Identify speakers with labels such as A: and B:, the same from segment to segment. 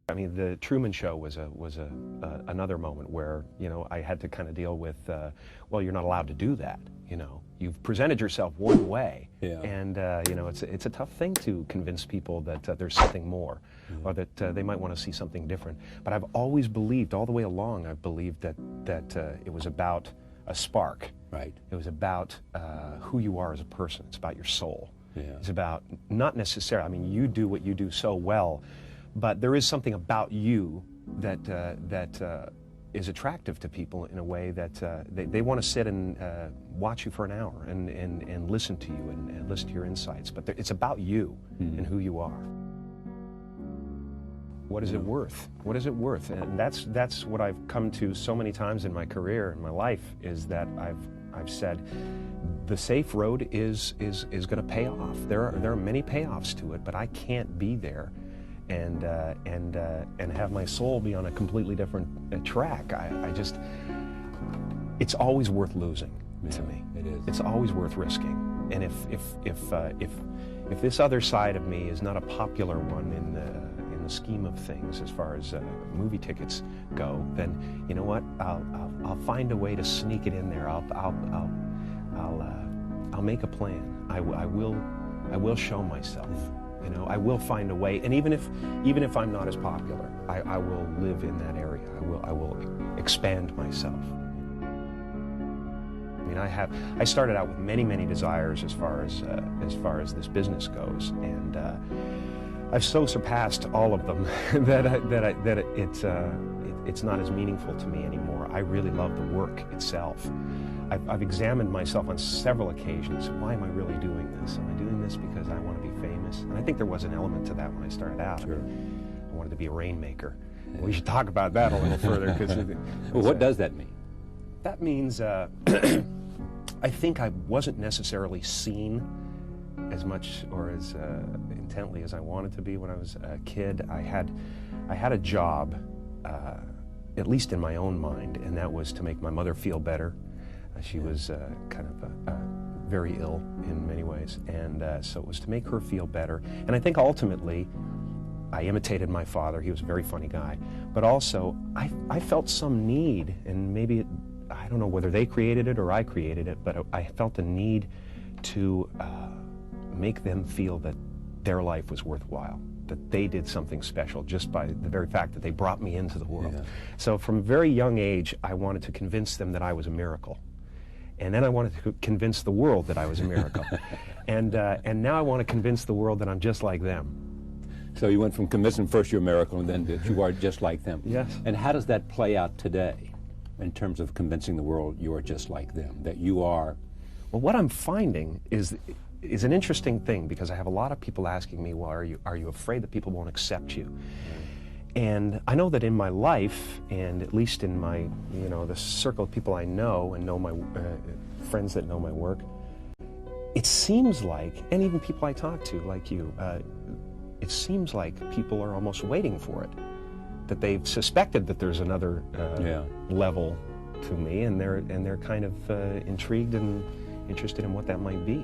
A: I mean, the Truman Show was another moment where, you know, I had to kind of deal with, well, you're not allowed to do that. You know, you've presented yourself one way, and you know, it's a tough thing to convince people that there's something more, or that they might want to see something different. But I've always believed, all the way along, I've believed that it was about a spark.
B: Right.
A: It was about who you are as a person. It's about your soul.
B: Yeah.
A: It's about not necessarily. I mean, you do what you do so well, but there is something about you that is attractive to people in a way that they want to sit and watch you for an hour and listen to you and listen to your insights. But it's about you and who you are. What is it worth? What is it worth? And that's what I've come to so many times in my career and my life, is that I've said the safe road is going to pay off. There are many payoffs to it, but I can't be there and have my soul be on a completely different track. I just, it's always worth losing to me.
B: It is.
A: It's always worth risking. And if this other side of me is not a popular one in the scheme of things as far as movie tickets go, then you know what? I'll find a way to sneak it in there. I'll make a plan. I will show myself. You know, I will find a way, and even if I'm not as popular, I will live in that area. I will expand myself. I mean, I started out with many desires as far as this business goes, and I've so surpassed all of them that it's not as meaningful to me anymore. I really love the work itself. I've examined myself on several occasions. Why am I really doing this? Am I doing this because I want to be famous? And I think there was an element to that when I started out.
B: Sure.
A: I wanted to be a rainmaker. Yeah. We should talk about that a little further.
B: Well, what does that mean?
A: That means I think I wasn't necessarily seen as much or as intently as I wanted to be when I was a kid. I had a job, at least in my own mind, and that was to make my mother feel better. She was kind of very ill in many ways, and so it was to make her feel better. And I think ultimately, I imitated my father. He was a very funny guy, but also I felt some need, and maybe I don't know whether they created it or I created it, but I felt a need to make them feel that their life was worthwhile, that they did something special just by the very fact that they brought me into the world. Yeah. So from a very young age, I wanted to convince them that I was a miracle. And then I wanted to convince the world that I was a miracle. and now I want to convince the world that I'm just like them.
B: So you went from convincing first you're a miracle and then that you are just like them.
A: Yes.
B: And how does that play out today in terms of convincing the world you are just like them, that you are?
A: Well, what I'm finding is an interesting thing, because I have a lot of people asking me, well, are you afraid that people won't accept you? And I know that in my life, and at least in my, you know, the circle of people I know and know my friends that know my work, it seems like, and even people I talk to, like you, it seems like people are almost waiting for it, that they've suspected that there's another level to me, and they're kind of intrigued and interested in what that might be.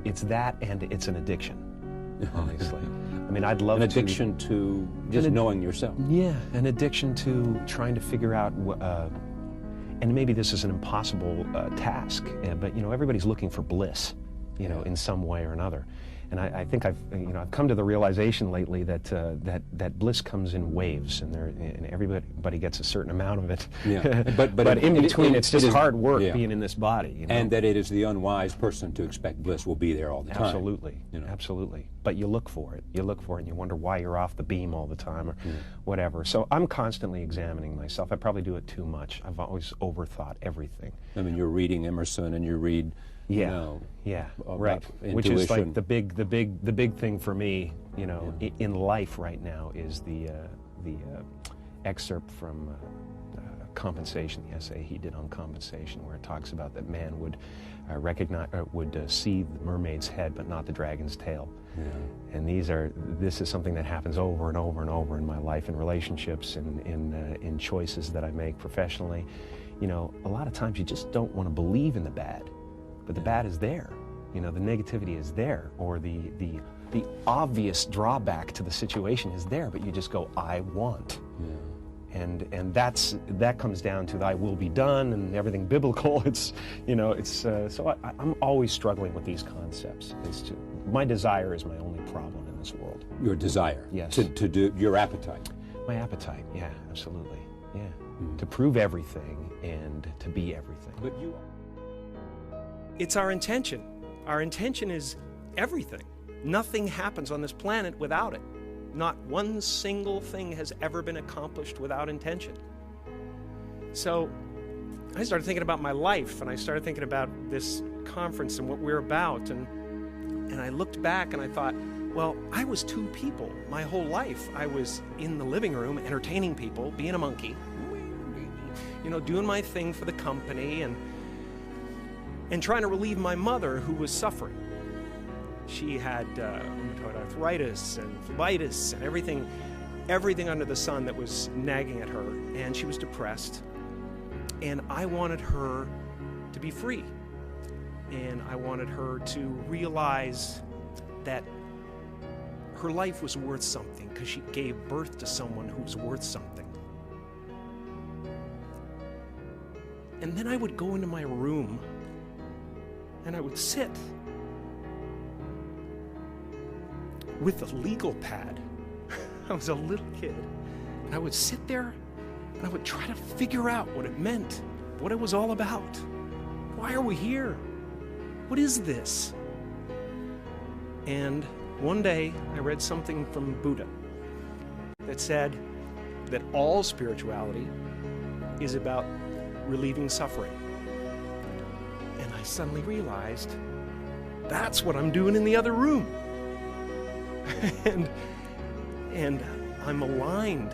A: It's that, and it's an addiction, obviously. I mean, I'd love
B: an addiction to just knowing yourself.
A: Yeah, an addiction to trying to figure out, and maybe this is an impossible task, but you know, everybody's looking for bliss, you know, in some way or another. And I think I've come to the realization lately that that bliss comes in waves, and everybody gets a certain amount of it.
B: Yeah.
A: But in between, it's just hard work being in this body. You know?
B: And that it is the unwise person to expect bliss will be there all the time.
A: Absolutely, you know? Absolutely. But you look for it. You look for it, and you wonder why you're off the beam all the time, or whatever. So I'm constantly examining myself. I probably do it too much. I've always overthought everything.
B: I mean, you're reading Emerson, and you read.
A: Yeah,
B: you know,
A: right.
B: Intuition.
A: Which is like the big thing for me, you know, in life right now is the excerpt from Compensation, the essay he did on compensation, where it talks about that man would see the mermaid's head but not the dragon's tail. Yeah. And this is something that happens over and over and over in my life, in relationships, in choices that I make professionally. You know, a lot of times you just don't want to believe in the bad. But the bad is there. You know, the negativity is there, or the obvious drawback to the situation is there, but you just go, I want. Yeah. And that comes down to the I will be done and everything biblical. It's, you know, it's, so I'm always struggling with these concepts. My desire is my only problem in this world.
B: Your desire?
A: Yes.
B: To do, your appetite?
A: My appetite, yeah, absolutely, yeah. To prove everything and to be everything.
B: But you...
C: It's our intention. Our intention is everything. Nothing happens on this planet without it. Not one single thing has ever been accomplished without intention. So I started thinking about my life, and I started thinking about this conference and what we're about, and I looked back and I thought, well, I was two people my whole life. I was in the living room entertaining people, being a monkey, you know, doing my thing for the company and trying to relieve my mother, who was suffering. She had rheumatoid arthritis and phlebitis and everything under the sun that was nagging at her, and she was depressed. And I wanted her to be free, and I wanted her to realize that her life was worth something because she gave birth to someone who was worth something. And then I would go into my room and I would sit with a legal pad. I was a little kid. And I would sit there and I would try to figure out what it meant, what it was all about. Why are we here? What is this? And one day I read something from Buddha that said that all spirituality is about relieving suffering. And I suddenly realized that's what I'm doing in the other room. and I'm aligned.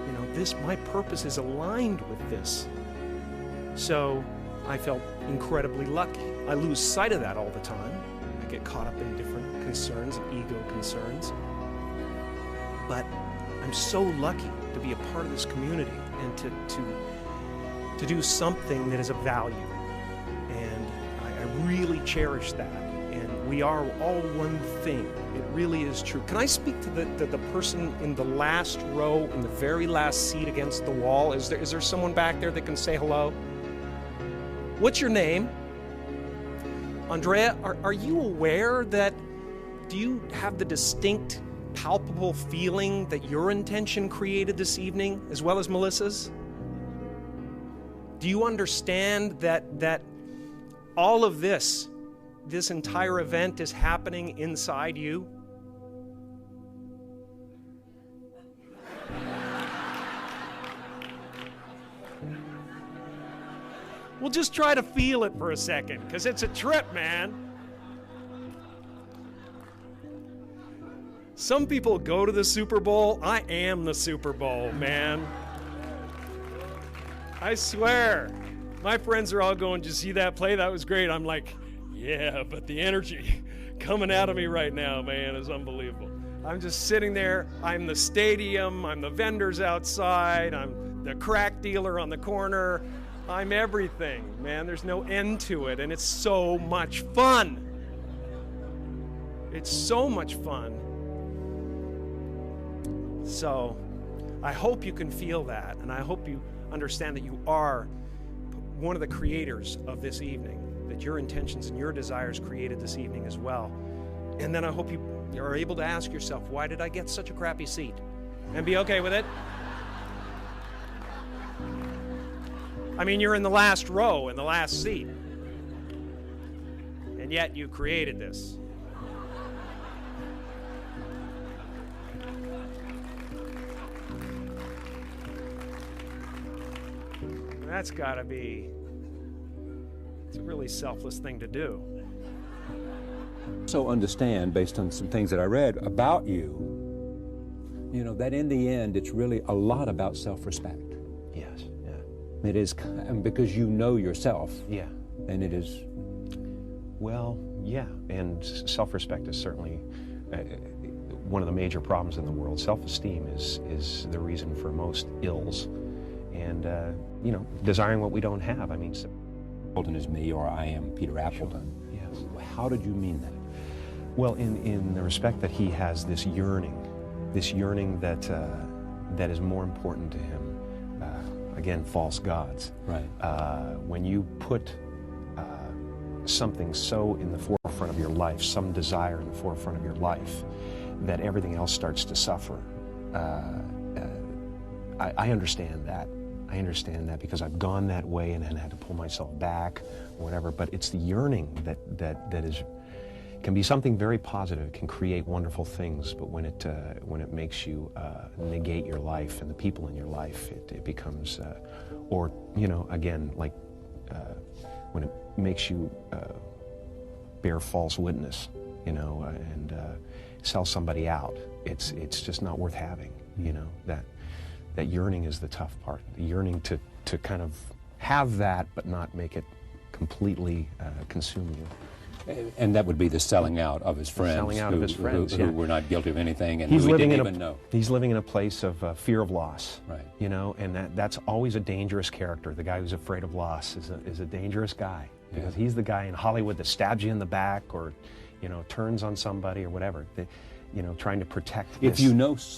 C: You know, my purpose is aligned with this. So I felt incredibly lucky. I lose sight of that all the time. I get caught up in different concerns, ego concerns. But I'm so lucky to be a part of this community and to do something that is of value. And I really cherish that. And we are all one thing. It really is true. Can I speak to the person in the last row, in the very last seat against the wall? Is there someone back there that can say hello? What's your name? Andrea, are you aware that, do you have the distinct, palpable feeling that your intention created this evening, as well as Melissa's? Do you understand that all of this entire event is happening inside you? Well, just try to feel it for a second, because it's a trip, man. Some people go to the Super Bowl. I am the Super Bowl, man. I swear. My friends are all going, did you see that play? That was great. I'm like, yeah, but the energy coming out of me right now, man, is unbelievable. I'm just sitting there. I'm the stadium. I'm the vendors outside. I'm the crack dealer on the corner. I'm everything, man. There's no end to it, and it's so much fun. It's so much fun. So I hope you can feel that, and I hope you understand that you are one of the creators of this evening, that your intentions and your desires created this evening as well. And then I hope you are able to ask yourself, why did I get such a crappy seat? And be okay with it. I mean, you're in the last row, in the last seat. And yet you created this. That's got to be, it's a really selfless thing to do.
B: So understand, based on some things that I read about you, you know, that in the end, it's really a lot about self-respect.
A: Yes, yeah.
B: It is, because you know yourself.
A: Yeah.
B: And it is...
A: Well, yeah, and self-respect is certainly one of the major problems in the world. Self-esteem is the reason for most ills. And, you know, desiring what we don't have. I mean...
B: Appleton is me, or I am Peter Appleton.
A: Sure.
B: How did you mean that?
A: Well, in the respect that he has this yearning that that is more important to him. Again, false gods.
B: Right.
A: When you put something so in the forefront of your life, some desire in the forefront of your life, that everything else starts to suffer. I understand that. I understand that because I've gone that way and had to pull myself back, or whatever. But it's the yearning that is can be something very positive. It can create wonderful things. But when it makes you negate your life and the people in your life, it becomes, or again, like when it makes you bear false witness, and sell somebody out. It's just not worth having. That yearning is the tough part. The yearning to kind of have that, but not make it completely consume you.
B: And that would be the selling out of his friends.
A: Selling out of his friends,
B: who were not guilty of anything, and
A: he's
B: who he
A: living
B: didn't
A: in
B: even know.
A: He's living in a place of fear of loss.
B: Right.
A: And that's always a dangerous character. The guy who's afraid of loss is a dangerous guy, because he's the guy in Hollywood that stabs you in the back, or turns on somebody or whatever. Trying to protect this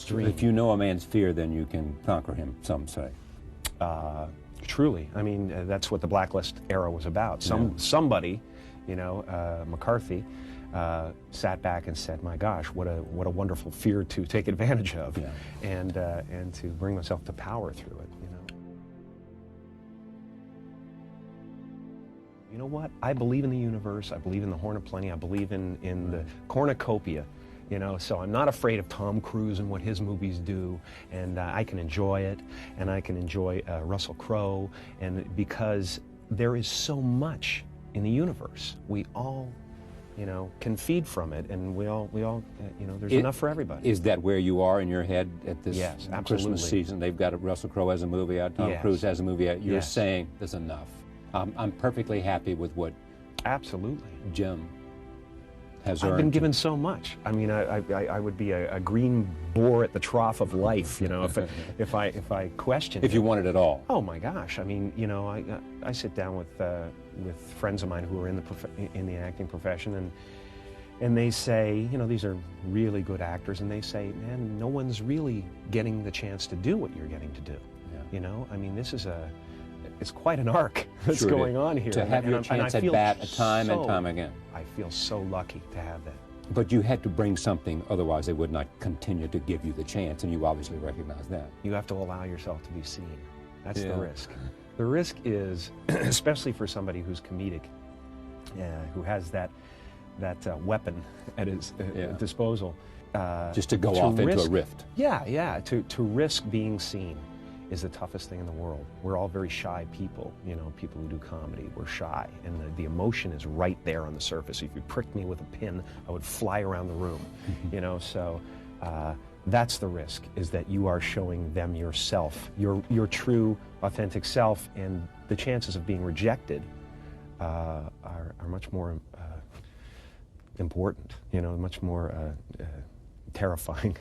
A: dream.
B: If you know a man's fear, then you can conquer him, some say.
A: Truly. I mean, that's what the Blacklist era was about. Somebody, McCarthy, sat back and said, my gosh, what a wonderful fear to take advantage of, and to bring myself to power through it. You know what? I believe in the universe. I believe in the Horn of Plenty. I believe in the cornucopia. So I'm not afraid of Tom Cruise and what his movies do, and I can enjoy it, and I can enjoy Russell Crowe, and because there is so much in the universe, we all, can feed from it, and we all, there's enough for everybody.
B: Is that where you are in your head at this
A: absolutely.
B: Christmas season? They've got Russell Crowe as a movie out, Tom Cruise has a movie out. You're saying there's enough. I'm perfectly happy with what
A: absolutely
B: Jim has
A: I've
B: earned.
A: been given so much. I mean, I would be a green boar at the trough of life, if I question.
B: If you wanted it all.
A: Oh my gosh! I mean, I sit down with friends of mine who are in the acting profession, and they say, these are really good actors, and they say, man, no one's really getting the chance to do what you're getting to do. Yeah. I mean, it's quite an arc that's going on here.
B: To have your chance at bat time and time again.
A: I feel so lucky to have that.
B: But you had to bring something, otherwise they would not continue to give you the chance, and you obviously recognize that.
A: You have to allow yourself to be seen. That's the risk. The risk is, especially for somebody who's comedic, who has that weapon at his disposal.
B: Just to go off into a rift.
A: Yeah. To risk being seen is the toughest thing in the world. We're all very shy people, people who do comedy. We're shy, and the emotion is right there on the surface. If you pricked me with a pin, I would fly around the room, So that's the risk, is that you are showing them yourself, your true, authentic self, and the chances of being rejected are much more important, much more terrifying.